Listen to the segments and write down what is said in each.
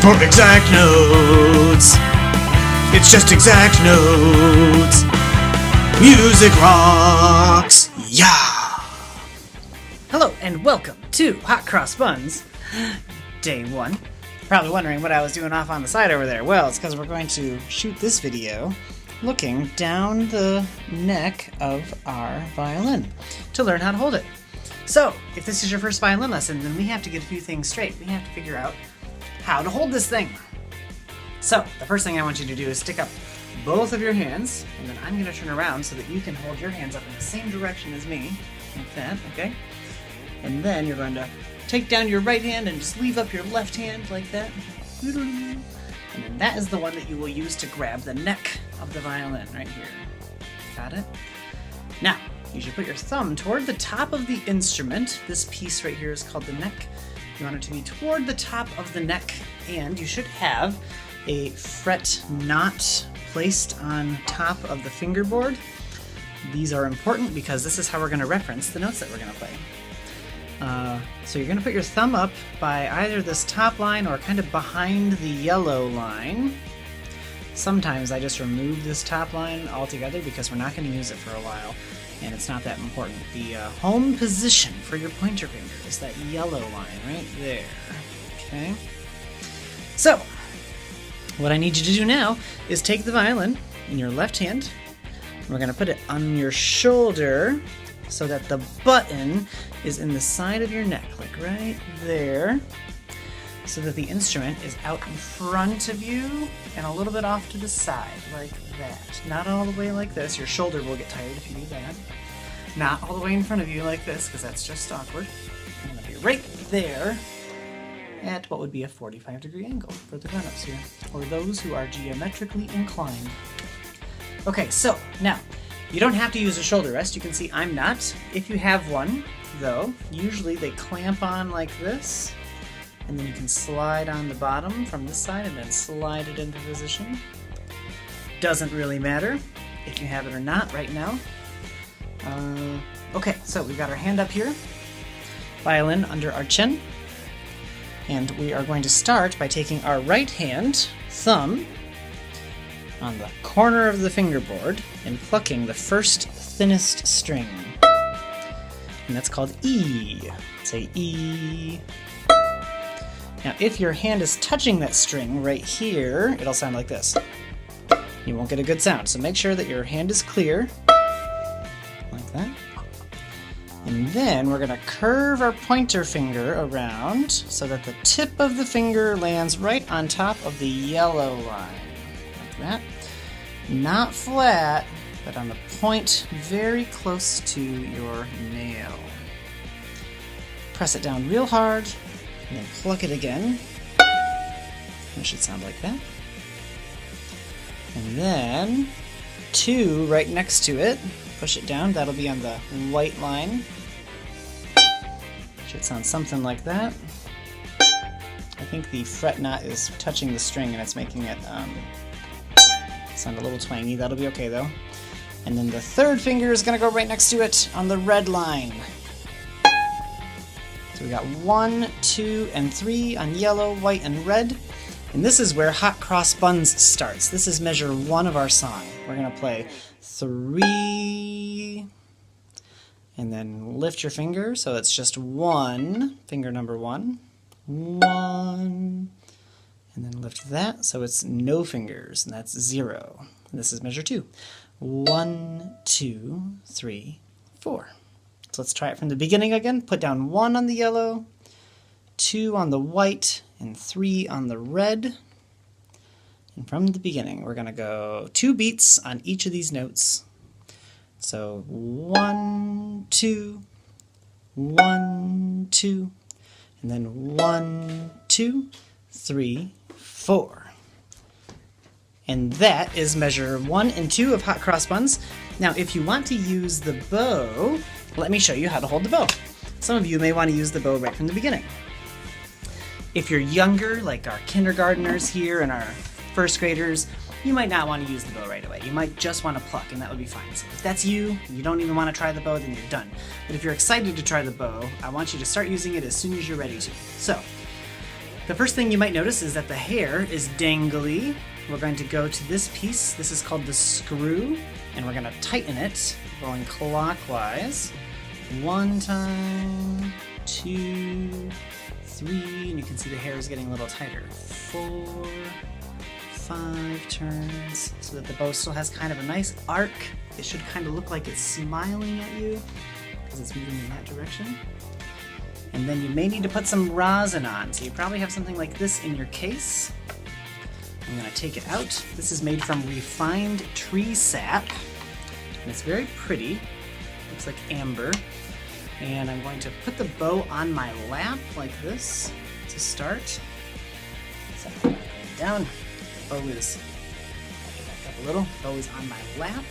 time for exact notes. It's just exact notes. Music rocks. Yeah. Hello and welcome to Hot Cross Buns, Day 1. Probably wondering what I was doing off on the side over there. Well, it's because we're going to shoot this video looking down the neck of our violin to learn how to hold it. So, if this is your first violin lesson, then we have to get a few things straight. We have to figure out how to hold this thing. So, the first thing I want you to do is stick up both of your hands, and then I'm going to turn around so that you can hold your hands up in the same direction as me, like that, okay? And then you're going to take down your right hand and just leave up your left hand like that. And then that is the one that you will use to grab the neck of the violin right here. Got it? Now, you should put your thumb toward the top of the instrument. This piece right here is called the neck. You want it to be toward the top of the neck, and you should have a fret knot placed on top of the fingerboard. These are important because this is how we're going to reference the notes that we're going to play. So you're going to put your thumb up by either this top line or kind of behind the yellow line. Sometimes I just remove this top line altogether because we're not going to use it for a while, and it's not that important. The home position for your pointer finger is that yellow line right there. Okay? So, what I need you to do now is take the violin in your left hand, and we're going to put it on your shoulder so that the button is in the side of your neck, like right there, so that the instrument is out in front of you and a little bit off to the side, like that. Not all the way like this. Your shoulder will get tired if you do that. Not all the way in front of you like this, because that's just awkward. I'm going to be right there at what would be a 45-degree angle for the grown-ups here, or those who are geometrically inclined. Okay, so now, you don't have to use a shoulder rest. You can see I'm not. If you have one, though, usually they clamp on like this, and then you can slide on the bottom from this side and then slide it into position. Doesn't really matter if you have it or not right now. Okay, so we've got our hand up here, violin under our chin, and we are going to start by taking our right hand thumb on the corner of the fingerboard and plucking the first thinnest string. And that's called E. Say E. Now if your hand is touching that string right here, it'll sound like this. You won't get a good sound, so make sure that your hand is clear, like that. And then we're going to curve our pointer finger around so that the tip of the finger lands right on top of the yellow line, like that. Not flat, but on the point very close to your nail. Press it down real hard, and then pluck it again. It should sound like that. And then 2 right next to it. Push it down, that'll be on the white line. Should sound something like that. I think the fret knot is touching the string and it's making it sound a little twangy. That'll be okay though. And then the 3rd finger is going to go right next to it on the red line. So we got 1, 2, and 3 on yellow, white, and red. And this is where Hot Cross Buns starts. This is measure 1 of our song. We're going to play 3, and then lift your finger so it's just 1, finger number 1, 1, and then lift that so it's no fingers, and that's 0. And this is measure 2. 1, 2, 3, 4. So let's try it from the beginning again. Put down 1 on the yellow, 2 on the white, and 3 on the red. And from the beginning, we're going to go 2 beats on each of these notes. So 1, 2, 1, 2, and then 1, 2, 3, 4. And that is measure 1 and 2 of Hot Cross Buns. Now, if you want to use the bow, let me show you how to hold the bow. Some of you may want to use the bow right from the beginning. If you're younger, like our kindergartners here and our first graders, you might not want to use the bow right away. You might just want to pluck, and that would be fine. So if that's you, and you don't even want to try the bow, then you're done. But if you're excited to try the bow, I want you to start using it as soon as you're ready to. So, The first thing you might notice is that the hair is dangly. We're going to go to this piece. This is called the screw, and we're going to tighten it going clockwise. 1 time, 2, 3, and you can see the hair is getting a little tighter. 4, 5 turns, so that the bow still has kind of a nice arc. It should kind of look like it's smiling at you because it's moving in that direction. And then you may need to put some rosin on, so you probably have something like this in your case. I'm going to take it out. This is made from refined tree sap, and it's very pretty. Looks like amber. And I'm going to put the bow on my lap like this to start. So I'm going down. The bow is, back up a little. The bow is on my lap.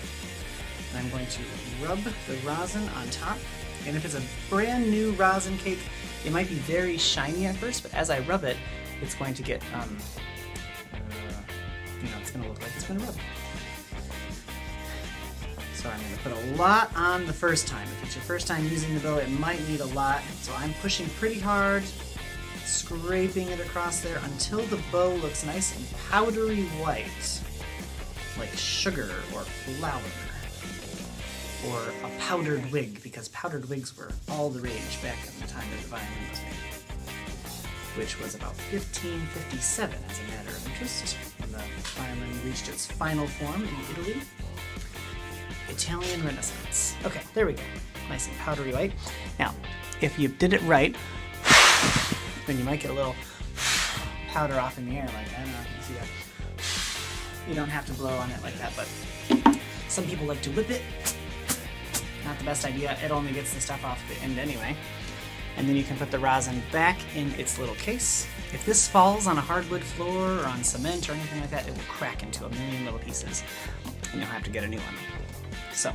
And I'm going to rub the rosin on top. And if it's a brand new rosin cake, it might be very shiny at first, but as I rub it, it's going to get, it's going to look like it's going to rub. So I'm going to put a lot on the first time. If it's your first time using the bow, it might need a lot. So I'm pushing pretty hard, scraping it across there until the bow looks nice and powdery white, like sugar or flour. Or a powdered wig, because powdered wigs were all the rage back in the time that the violin was made, which was about 1557 as a matter of interest, when the violin reached its final form in Italy. Italian Renaissance. Okay, there we go. Nice and powdery white. Now, if you did it right, then you might get a little powder off in the air, like, I don't know, you see that? You don't have to blow on it like that, but some people like to whip it. Not the best idea, it only gets the stuff off the end anyway. And then you can put the rosin back in its little case. If this falls on a hardwood floor or on cement or anything like that, it will crack into a million little pieces, and you'll have to get a new one. So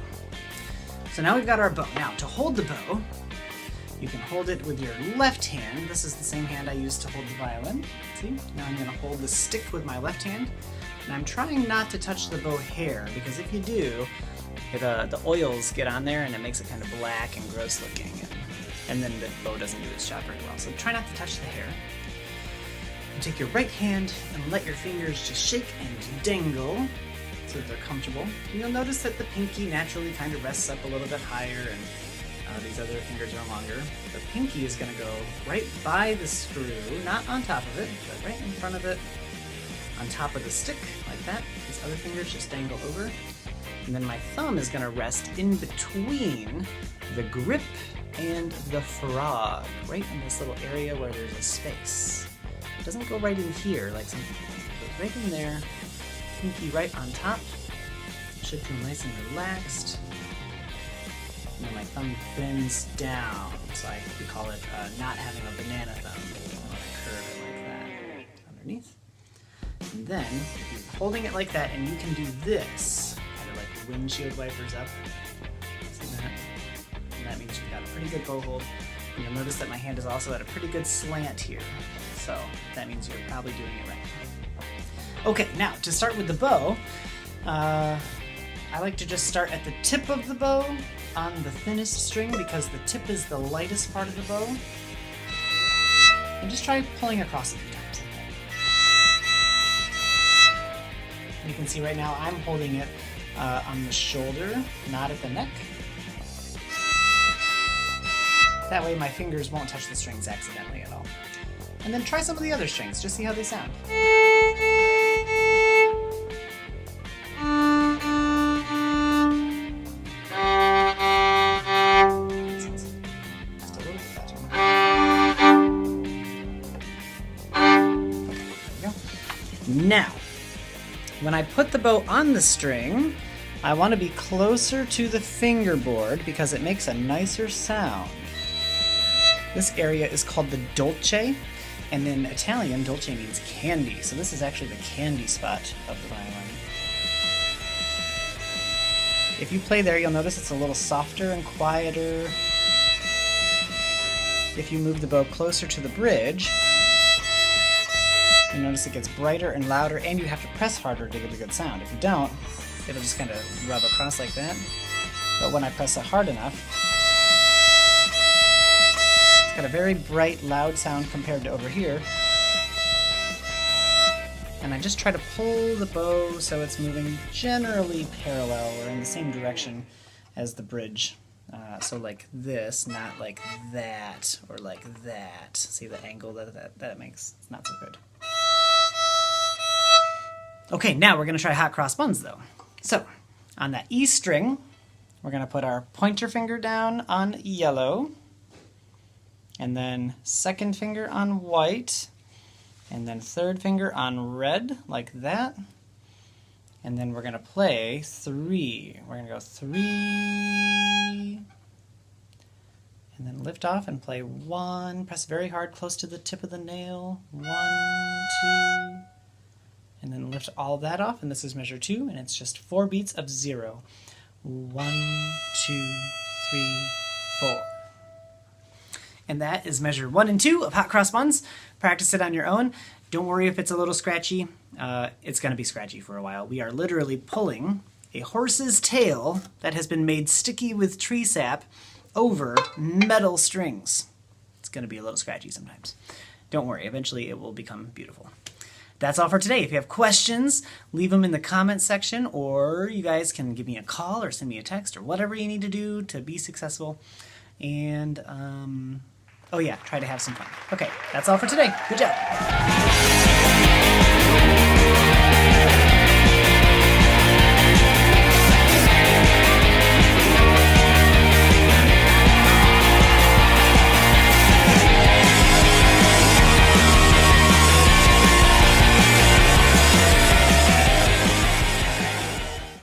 now we've got our bow. Now, to hold the bow, you can hold it with your left hand. This is the same hand I used to hold the violin. See? Now I'm going to hold the stick with my left hand, and I'm trying not to touch the bow hair, because if you do, the oils get on there and it makes it kind of black and gross looking, and then the bow doesn't do its job very well. So try not to touch the hair. And take your right hand and let your fingers just shake and dangle so that they're comfortable. And you'll notice that the pinky naturally kind of rests up a little bit higher, and these other fingers are longer. The pinky is going to go right by the screw, not on top of it, but right in front of it, on top of the stick, like that. These other fingers just dangle over. And then my thumb is going to rest in between the grip and the frog, right in this little area where there's a space. It doesn't go right in here like some people, but right in there, pinky right on top. Should feel nice and relaxed. And then my thumb bends down, so we call it not having a banana thumb. I curve it like that underneath. And then, if you're holding it like that, and you can do this, like windshield wipers up. See that? And that means you've got a pretty good bow hold. And you'll notice that my hand is also at a pretty good slant here. So that means you're probably doing it right. Okay, now to start with the bow, I like to just start at the tip of the bow on the thinnest string, because the tip is the lightest part of the bow. And just try pulling across a few times. You can see right now I'm holding it on the shoulder, not at the neck. That way my fingers won't touch the strings accidentally at all. And then try some of the other strings, just see how they sound. Just a little bit faster. Okay, there we go. Now, when I put the bow on the string, I want to be closer to the fingerboard because it makes a nicer sound. This area is called the dolce, and in Italian, dolce means candy, so this is actually the candy spot of the violin. If you play there, you'll notice it's a little softer and quieter. If you move the bow closer to the bridge, you notice it gets brighter and louder, and you have to press harder to get a good sound. If you don't, it'll just kind of rub across like that. But when I press it hard enough, it's got a very bright, loud sound compared to over here. And I just try to pull the bow so it's moving generally parallel or in the same direction as the bridge. So like this, not like that or like that. See the angle that makes? It's not so good. Okay, now we're going to try hot cross buns though. So on that E string, we're going to put our pointer finger down on yellow, and then second finger on white, and then third finger on red, like that. And then we're going to play 3. We're going to go 3, and then lift off and play 1. Press very hard, close to the tip of the nail. 1, 2, and then lift all that off, and this is measure 2, and it's just 4 beats of 0. 1, 2, 3, 4. And that is measure 1 and 2 of hot cross buns. Practice it on your own. Don't worry if it's a little scratchy. It's going to be scratchy for a while. We are literally pulling a horse's tail that has been made sticky with tree sap over metal strings. It's going to be a little scratchy sometimes. Don't worry, eventually it will become beautiful. That's all for today. If you have questions, leave them in the comments section, or you guys can give me a call or send me a text or whatever you need to do to be successful. And, oh yeah, try to have some fun. Okay, that's all for today. Good job.